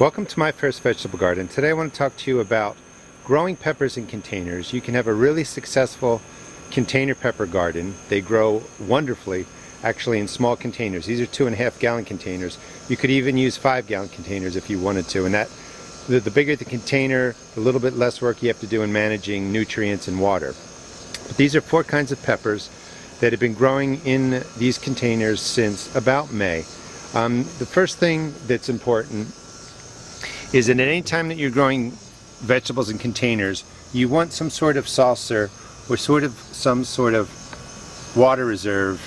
Welcome to my first vegetable garden. Today I want to talk to you about growing peppers in containers. You can have a really successful container pepper garden. They grow wonderfully actually in small containers. These are 2.5 gallon containers. You could even use 5 gallon containers if you wanted to, and the bigger the container, the little bit less work you have to do in managing nutrients and water. But these are 4 kinds of peppers that have been growing in these containers since about May. The first thing that's important is that at any time that you're growing vegetables in containers, you want some sort of saucer or some sort of water reserve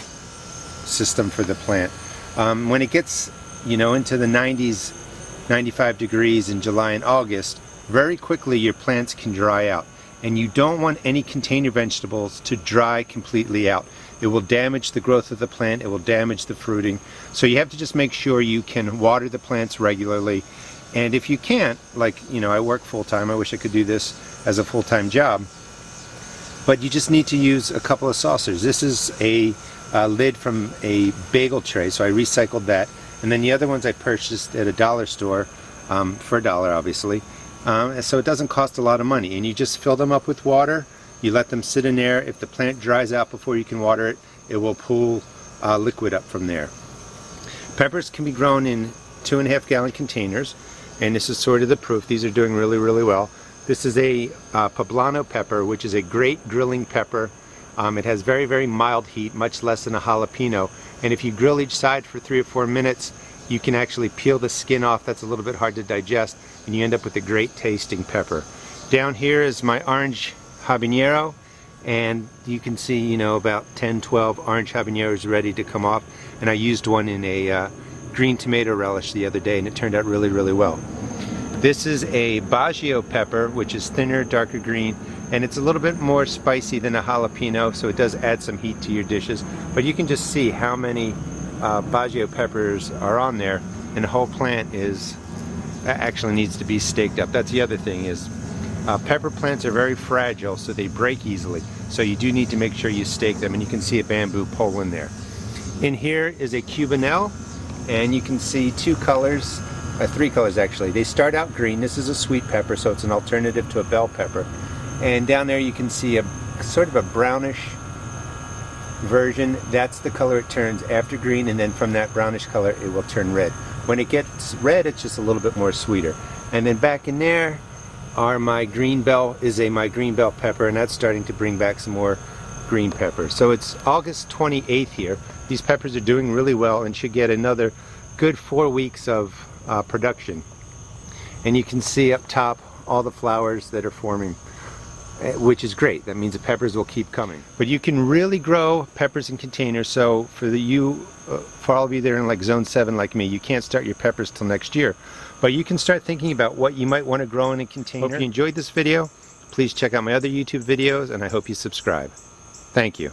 system for the plant. When it gets, into the 90s, 95 degrees in July and August, very quickly your plants can dry out. And you don't want any container vegetables to dry completely out. It will damage the growth of the plant, it will damage the fruiting. So you have to just make sure you can water the plants regularly. And if you can't, I work full-time, I wish I could do this as a full-time job, but you just need to use a couple of saucers. This is a lid from a bagel tray, so I recycled that. And then the other ones I purchased at a dollar store for $1, obviously. So it doesn't cost a lot of money. And you just fill them up with water, you let them sit in there. If the plant dries out before you can water it, it will pool liquid up from there. Peppers can be grown in 2.5 gallon containers. And this is sort of the proof. These are doing really, really well. This is a Poblano pepper, which is a great grilling pepper. It has very, very mild heat, much less than a jalapeno. And if you grill each side for 3 or 4 minutes, you can actually peel the skin off. That's a little bit hard to digest, and you end up with a great tasting pepper. Down here is my orange habanero, and you can see, about 10, 12 orange habaneros ready to come off. And I used one in a green tomato relish the other day, and it turned out really, really well. This is a Biagio pepper, which is thinner, darker green, and it's a little bit more spicy than a jalapeno, so it does add some heat to your dishes. But you can just see how many Biagio peppers are on there, and the whole plant actually needs to be staked up. That's the other thing is pepper plants are very fragile, so they break easily. So you do need to make sure you stake them, and you can see a bamboo pole in there. In here is a Cubanelle. And you can see 2 colors, 3 colors actually. They start out green. This is a sweet pepper, so it's an alternative to a bell pepper. And down there you can see a sort of a brownish version. That's the color it turns after green, and then from that brownish color it will turn red. When it gets red, it's just a little bit more sweeter. And then back in there are my green bell pepper, and that's starting to bring back some more green pepper. So it's August 28th here. These peppers are doing really well and should get another good 4 weeks of production. And you can see up top all the flowers that are forming, which is great. That means the peppers will keep coming. But you can really grow peppers in containers. So for all of you that are in zone 7 like me, you can't start your peppers till next year. But you can start thinking about what you might want to grow in a container. Hope you enjoyed this video. Please check out my other YouTube videos, and I hope you subscribe. Thank you.